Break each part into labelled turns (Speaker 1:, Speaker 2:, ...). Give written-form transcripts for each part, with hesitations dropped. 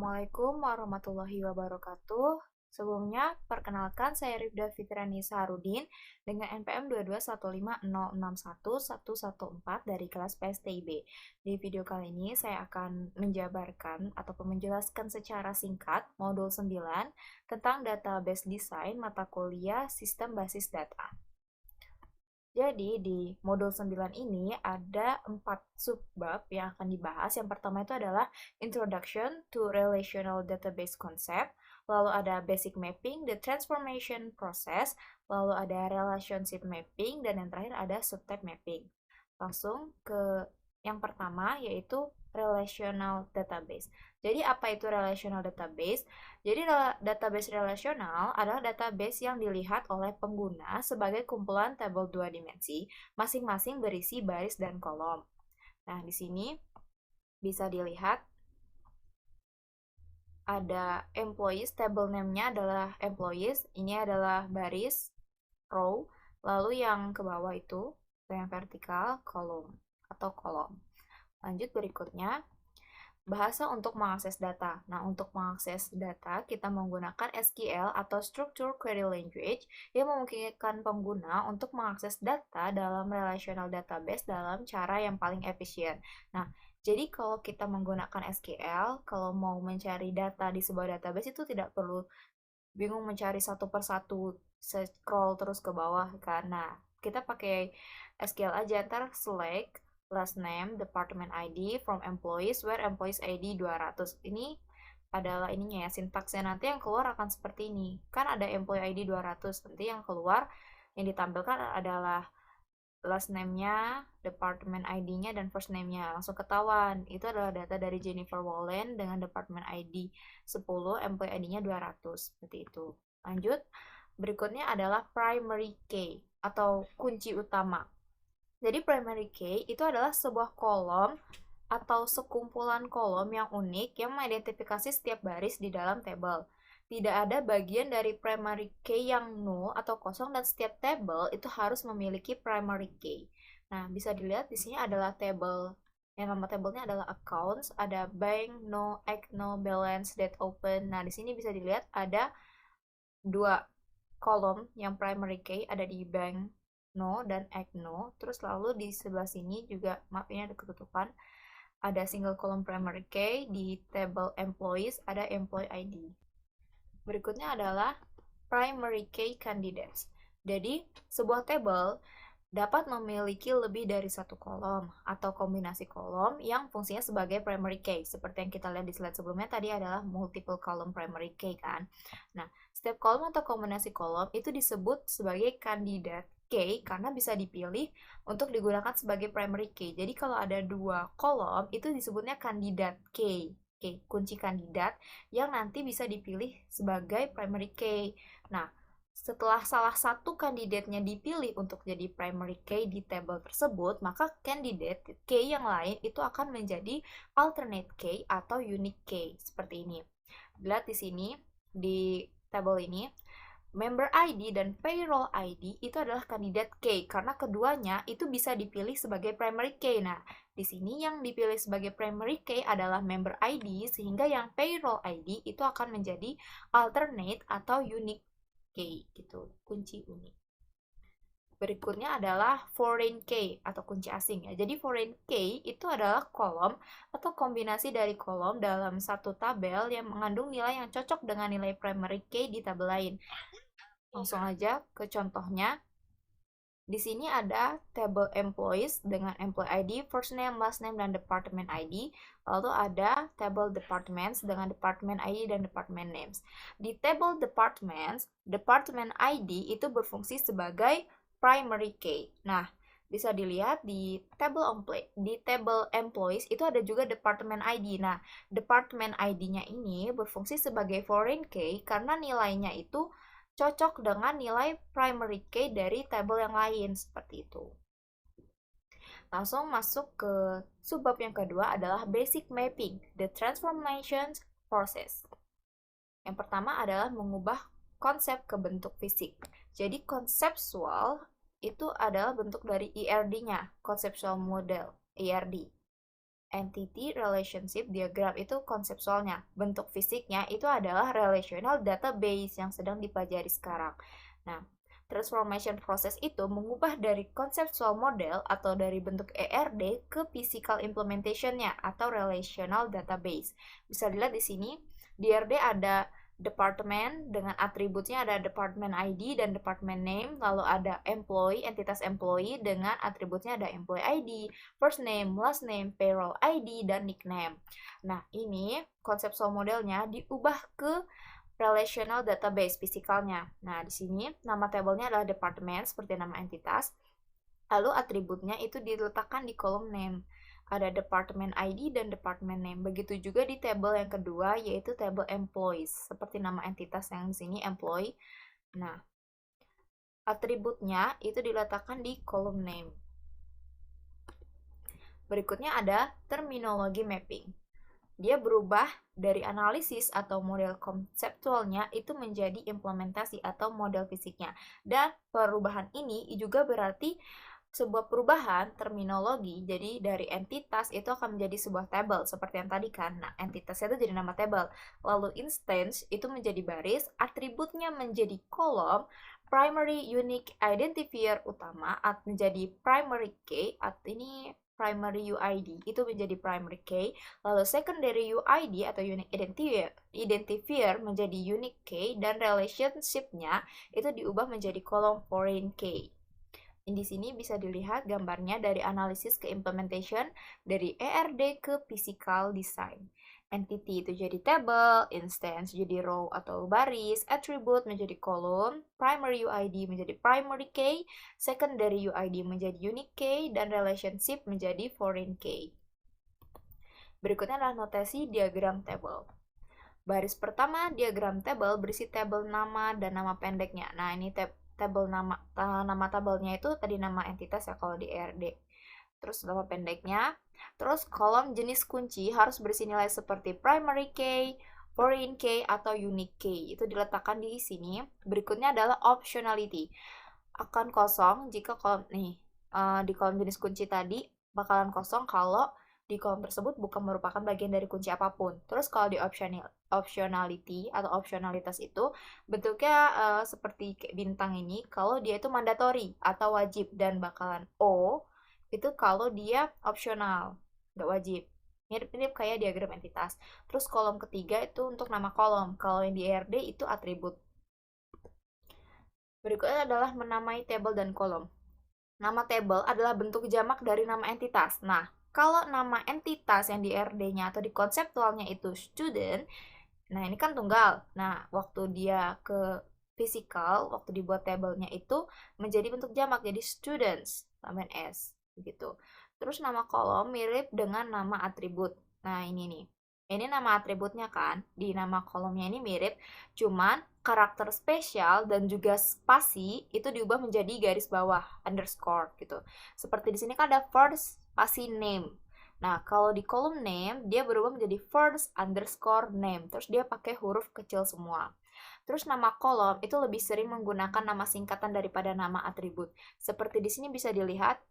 Speaker 1: Assalamualaikum warahmatullahi wabarakatuh. Sebelumnya, perkenalkan saya Rifda Fitriani Saharudin dengan NPM 22150611114 dari kelas PSTIB. Di video kali ini saya akan menjabarkan ataupun menjelaskan secara singkat modul 9 tentang database design mata kuliah sistem basis data. Jadi di modul 9 ini ada 4 subbab yang akan dibahas. Yang pertama itu adalah Introduction to Relational Database Concept, lalu ada Basic Mapping, the Transformation Process, lalu ada Relationship Mapping, dan yang terakhir ada Subtype Mapping. Langsung ke yang pertama yaitu Relational Database. Jadi apa itu Relational Database? Jadi database relasional adalah database yang dilihat oleh pengguna sebagai kumpulan tabel 2 dimensi, masing-masing berisi baris dan kolom. Nah, di sini bisa dilihat ada employees, table name-nya adalah employees, ini adalah baris, row, lalu yang ke bawah itu, yang vertikal, kolom atau kolom. Lanjut berikutnya, bahasa untuk mengakses data. Nah, untuk mengakses data, kita menggunakan SQL atau Structured Query Language yang memungkinkan pengguna untuk mengakses data dalam relational database dalam cara yang paling efisien. Nah, jadi kalau kita menggunakan SQL, kalau mau mencari data di sebuah database itu tidak perlu bingung mencari satu persatu, scroll terus ke bawah, karena kita pakai SQL aja, ntar select last name, department ID from employees, where employees ID 200. Ini adalah ininya ya, sintaksnya nanti yang keluar akan seperti ini. Kan ada employee ID 200, nanti yang keluar, yang ditampilkan adalah last name-nya, department ID-nya, dan first name-nya. Langsung ketahuan, itu adalah data dari Jennifer Wallen dengan department ID 10, employee ID-nya 200. Seperti itu. Lanjut, berikutnya adalah primary key atau kunci utama. Jadi primary key itu adalah sebuah kolom atau sekumpulan kolom yang unik yang mengidentifikasi setiap baris di dalam tabel. Tidak ada bagian dari primary key yang null atau kosong, dan setiap tabel itu harus memiliki primary key. Nah, bisa dilihat di sini adalah tabel. Yang nama tabelnya adalah accounts, ada bank, no, act, no, balance, date open. Nah, di sini bisa dilihat ada dua kolom yang primary key ada di bank no dan act no. Terus lalu di sebelah sini juga, maaf ini ada ketutupan, ada single column primary key. Di table employees ada employee ID. Berikutnya adalah primary key candidates. Jadi sebuah table dapat memiliki lebih dari satu kolom atau kombinasi kolom yang fungsinya sebagai primary key. Seperti yang kita lihat di slide sebelumnya tadi adalah multiple column primary key kan. Nah, setiap kolom atau kombinasi kolom itu disebut sebagai candidate key karena bisa dipilih untuk digunakan sebagai primary key. Jadi kalau ada dua kolom itu disebutnya candidate key. Kunci kandidat yang nanti bisa dipilih sebagai primary key. Nah, setelah salah satu kandidatnya dipilih untuk jadi primary key di table tersebut, maka candidate key yang lain itu akan menjadi alternate key atau unique key. Seperti ini. Lihat di sini, di table ini, member ID dan payroll ID itu adalah kandidat key karena keduanya itu bisa dipilih sebagai primary key. Nah, di sini yang dipilih sebagai primary key adalah member ID, sehingga yang payroll ID itu akan menjadi alternate atau unique key gitu, kunci unik. Berikutnya adalah foreign key atau kunci asing ya. Jadi foreign key itu adalah kolom atau kombinasi dari kolom dalam satu tabel yang mengandung nilai yang cocok dengan nilai primary key di tabel lain. Langsung aja ke contohnya. Di sini ada table employees dengan employee ID, first name, last name, dan department ID. Lalu ada table departments dengan department ID dan department names. Di table departments, department ID itu berfungsi sebagai primary key. Nah, bisa dilihat di table employees itu ada juga department ID. Nah, department ID-nya ini berfungsi sebagai foreign key karena nilainya itu cocok dengan nilai primary key dari tabel yang lain, seperti itu. Langsung masuk ke subbab yang kedua adalah basic mapping, the transformation process. Yang pertama adalah mengubah konsep ke bentuk fisik. Jadi konseptual itu adalah bentuk dari ERD-nya, conceptual model, ERD. Entity relationship diagram itu konseptualnya. Bentuk fisiknya itu adalah relational database yang sedang dipelajari sekarang. Nah, transformation process itu mengubah dari conceptual model atau dari bentuk ERD ke physical implementation-nya atau relational database. Bisa dilihat di sini, di ERD ada department dengan atributnya ada department ID dan department name, lalu ada employee, entitas employee dengan atributnya ada employee ID, first name, last name, payroll ID, dan nickname. Nah, ini konseptual modelnya diubah ke relational database fisikalnya. Nah, di sini nama tabelnya adalah department seperti nama entitas, lalu atributnya itu diletakkan di kolom name. Ada department ID dan department name. Begitu juga di tabel yang kedua, yaitu tabel employees. Seperti nama entitas yang di sini, employee. Nah, atributnya itu diletakkan di kolom name. Berikutnya ada terminologi mapping. Dia berubah dari analisis atau model konseptualnya itu menjadi implementasi atau model fisiknya. Dan perubahan ini juga berarti sebuah perubahan terminologi, jadi dari entitas itu akan menjadi sebuah tabel seperti yang tadi kan. Nah, entitasnya itu jadi nama tabel, lalu instance itu menjadi baris, atributnya menjadi kolom, primary unique identifier utama menjadi primary key, atau ini primary UID itu menjadi primary key, lalu secondary UID atau unique identifier menjadi unique key, dan relationship-nya itu diubah menjadi kolom foreign key. Di sini bisa dilihat gambarnya dari analisis ke implementation, dari ERD ke physical design. Entity itu jadi table, instance jadi row atau baris, attribute menjadi kolom, primary UID menjadi primary key, secondary UID menjadi unique key, dan relationship menjadi foreign key. Berikutnya adalah notasi diagram table. Baris pertama diagram table berisi tabel nama dan nama pendeknya. Nah, ini tabel nama tabelnya itu tadi nama entitas ya kalau di ERD. Terus nama pendeknya. Terus kolom jenis kunci harus berisi nilai seperti primary key, foreign key, atau unique key. Itu diletakkan di sini. Berikutnya adalah optionality. Akan kosong jika kolom di kolom jenis kunci tadi bakalan kosong kalau di kolom tersebut bukan merupakan bagian dari kunci apapun. Terus kalau di optionality atau optionalitas itu bentuknya seperti bintang ini kalau dia itu mandatory atau wajib, dan bakalan O itu kalau dia opsional, nggak wajib. Mirip-mirip kayak diagram entitas. Terus kolom ketiga itu untuk nama kolom. Kalau yang di ERD itu atribut. Berikutnya adalah menamai tabel dan kolom. Nama table adalah bentuk jamak dari nama entitas. Nah, kalau nama entitas yang di RD-nya atau di konseptualnya itu student, nah ini kan tunggal. Nah, waktu dia ke physical, waktu dibuat tabelnya itu menjadi bentuk jamak, jadi students, tambahan S, begitu. Terus nama kolom mirip dengan nama atribut. Nah, ini nih. Ini nama atributnya kan, di nama kolomnya ini mirip, cuman karakter spesial dan juga spasi itu diubah menjadi garis bawah, underscore gitu. Seperti di sini kan ada first spasi name. Nah, kalau di kolom name, dia berubah menjadi first underscore name. Terus dia pakai huruf kecil semua. Terus nama kolom itu lebih sering menggunakan nama singkatan daripada nama atribut. Seperti di sini bisa dilihat,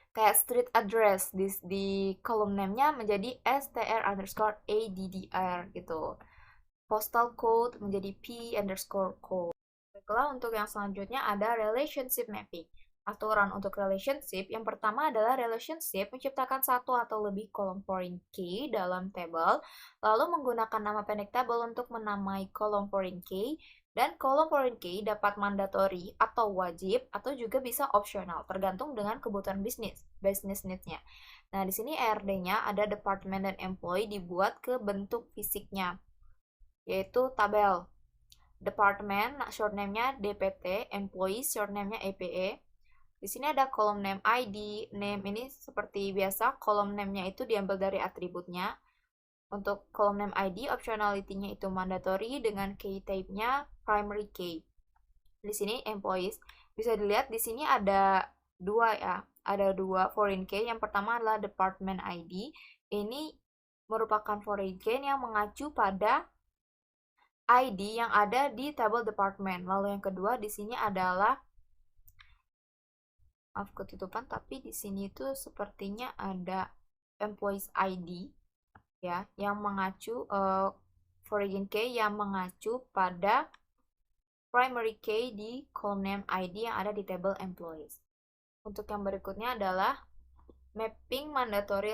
Speaker 1: kayak street address di kolom name-nya menjadi str_addr gitu. Postal code menjadi p_code. Baiklah, untuk yang selanjutnya ada relationship mapping. Aturan untuk relationship yang pertama adalah relationship menciptakan satu atau lebih kolom foreign key dalam table, lalu menggunakan nama pendek table untuk menamai kolom foreign key, dan kolom foreign key dapat mandatory atau wajib atau juga bisa optional tergantung dengan kebutuhan business needs-nya. Nah, di sini ERD-nya ada department dan employee dibuat ke bentuk fisiknya, yaitu tabel. Department, short name-nya DPT, employee, short name-nya EPE. Di sini ada kolom name ID, name ini seperti biasa, kolom name-nya itu diambil dari atributnya. Untuk kolom name ID, optionality-nya itu mandatory dengan key type-nya primary key. Di sini employees, bisa dilihat di sini ada dua ya, ada dua foreign key. Yang pertama adalah department ID. Ini merupakan foreign key yang mengacu pada ID yang ada di tabel department. Lalu yang kedua di sini adalah, maaf ketutupan, tapi di sini itu sepertinya ada employees ID ya, yang mengacu foreign key yang mengacu pada primary key di column name ID yang ada di table employees. Untuk yang berikutnya adalah mapping mandatory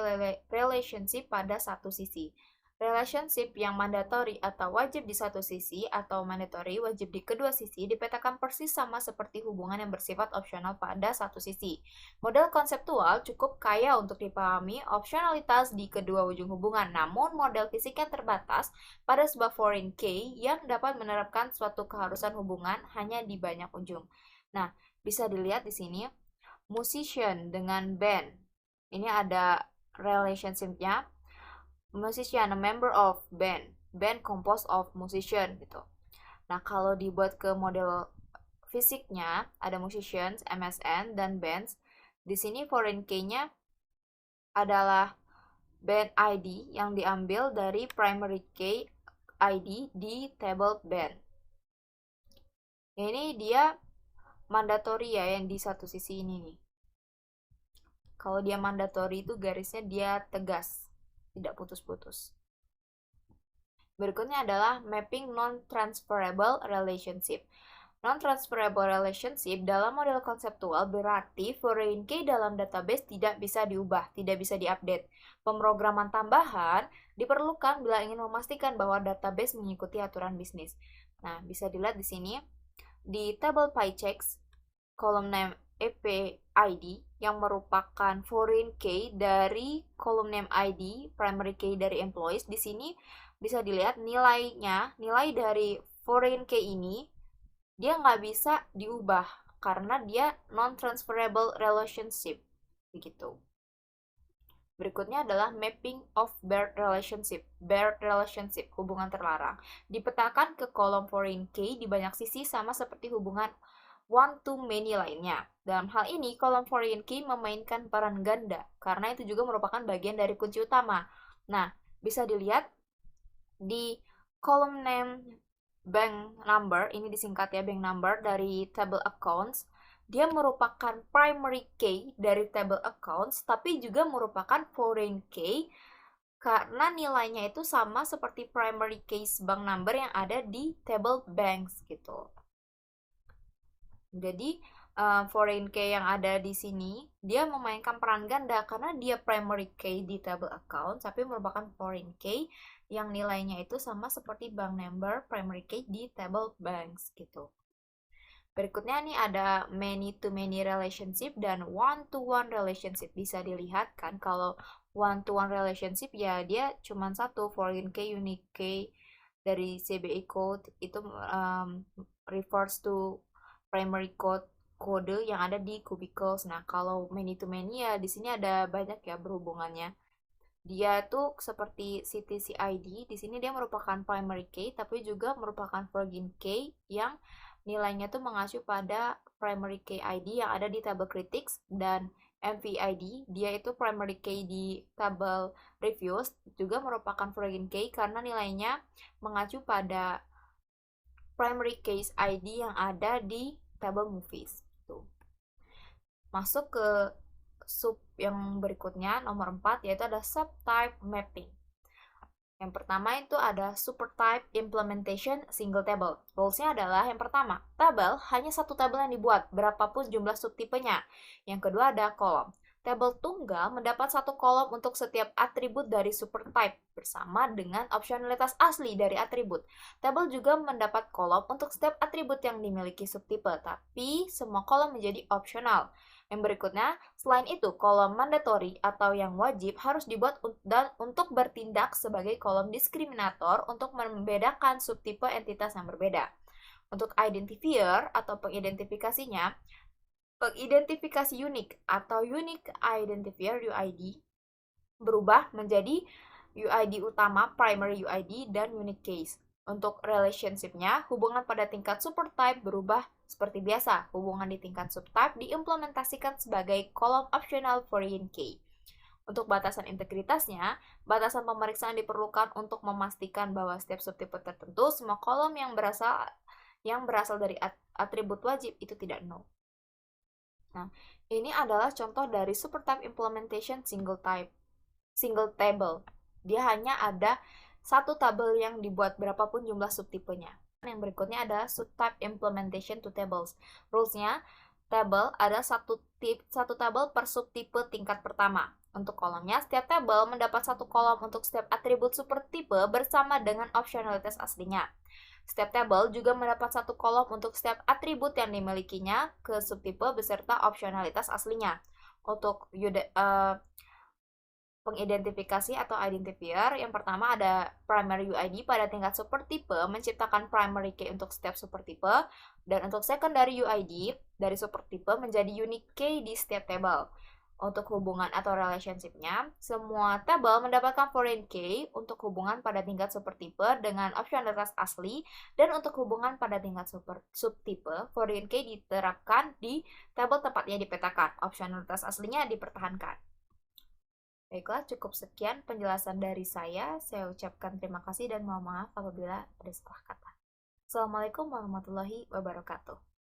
Speaker 1: relationship pada satu sisi. Relationship yang mandatory atau wajib di satu sisi atau mandatory wajib di kedua sisi dipetakan persis sama seperti hubungan yang bersifat opsional pada satu sisi. Model konseptual cukup kaya untuk dipahami opsionalitas di kedua ujung hubungan, namun model fisiknya terbatas pada sebuah foreign key yang dapat menerapkan suatu keharusan hubungan hanya di banyak ujung. Nah, bisa dilihat di sini musician dengan band. Ini ada relationship-nya. Musician, a member of band. Band composed of musician gitu. Nah, kalau dibuat ke model fisiknya, ada musicians, MSN, dan bands. Di sini foreign key-nya adalah band ID yang diambil dari primary key ID di table band. Ini dia mandatory ya, yang di satu sisi ini nih. Kalau dia mandatory itu garisnya dia tegas, tidak putus-putus. Berikutnya adalah mapping non-transferable relationship. Non-transferable relationship dalam model konseptual berarti foreign key dalam database tidak bisa diubah, tidak bisa diupdate. Pemrograman tambahan diperlukan bila ingin memastikan bahwa database mengikuti aturan bisnis. Nah, bisa dilihat di sini di table PyChecks column name EP-ID yang merupakan foreign key dari column name ID, primary key dari employees. Di sini bisa dilihat nilainya, nilai dari foreign key ini dia nggak bisa diubah karena dia non-transferable relationship begitu. Berikutnya adalah mapping of barred relationship. Barred relationship, hubungan terlarang, dipetakan ke kolom foreign key di banyak sisi sama seperti hubungan one to many lainnya. Dalam hal ini, kolom foreign key memainkan peran ganda, karena itu juga merupakan bagian dari kunci utama. Nah, bisa dilihat di kolom name bank number, ini disingkat ya bank number dari table accounts, dia merupakan primary key dari table accounts, tapi juga merupakan foreign key karena nilainya itu sama seperti primary case bank number yang ada di table banks gitu. Jadi foreign key yang ada di sini dia memainkan peran ganda karena dia primary key di table account tapi merupakan foreign key yang nilainya itu sama seperti bank number primary key di table banks gitu. Berikutnya nih ada many to many relationship dan one to one relationship. Bisa dilihat kan kalau one to one relationship ya dia cuma satu, foreign key, unique key dari CBI code itu refers to primary kode yang ada di cubicles. Nah, kalau many to many ya di sini ada banyak ya berhubungannya. Dia tuh seperti CTC-ID, di sini dia merupakan primary key tapi juga merupakan foreign key yang nilainya tuh mengacu pada primary key ID yang ada di table critics, dan MVID dia itu primary key di table reviews juga merupakan foreign key karena nilainya mengacu pada primary case ID yang ada di table movies. Tuh. Masuk ke sub yang berikutnya, nomor 4, yaitu ada subtype mapping. Yang pertama itu ada supertype implementation single table. Rules-nya adalah yang pertama, tabel hanya satu tabel yang dibuat, berapapun jumlah subtipenya. Yang kedua ada kolom. Tabel tunggal mendapat satu kolom untuk setiap atribut dari supertype bersama dengan opsionalitas asli dari atribut. Tabel juga mendapat kolom untuk setiap atribut yang dimiliki subtipe, tapi semua kolom menjadi opsional. Yang berikutnya, selain itu, kolom mandatory atau yang wajib harus dibuat dan untuk bertindak sebagai kolom diskriminator untuk membedakan subtipe entitas yang berbeda. Untuk identifier atau pengidentifikasinya, pengidentifikasi unik atau unique identifier UID berubah menjadi UID utama, primary UID, dan unique case. Untuk relationship-nya, hubungan pada tingkat supertype berubah seperti biasa. Hubungan di tingkat subtype diimplementasikan sebagai kolom optional foreign key. Untuk batasan integritasnya, batasan pemeriksaan diperlukan untuk memastikan bahwa setiap subtipe tertentu, semua kolom yang berasal dari atribut wajib itu tidak null. Nah, ini adalah contoh dari supertype implementation single type. single table. Dia hanya ada satu tabel yang dibuat berapapun jumlah subtipenya. Yang berikutnya adalah subtype implementation to tables. Rules-nya, tabel ada satu tabel per subtipe tingkat pertama. Untuk kolomnya, setiap tabel mendapat satu kolom untuk setiap atribut supertipe bersama dengan optionalitas aslinya. Setiap tabel juga mendapat satu kolom untuk setiap atribut yang dimilikinya ke subtipe beserta optionalitas aslinya. Untuk pengidentifikasi atau identifier, yang pertama ada primary UID pada tingkat supertipe menciptakan primary key untuk setiap supertipe, dan untuk secondary UID dari supertipe menjadi unique key di setiap table. Untuk hubungan atau relationship-nya, semua tabel mendapatkan foreign key untuk hubungan pada tingkat supertipe dengan optionalitas asli, dan untuk hubungan pada tingkat subtipe, foreign key diterapkan di tabel tempatnya dipetakan, optionalitas aslinya dipertahankan. Baiklah, cukup sekian penjelasan dari saya. Saya ucapkan terima kasih dan mohon maaf apabila ada salah kata. Assalamualaikum warahmatullahi wabarakatuh.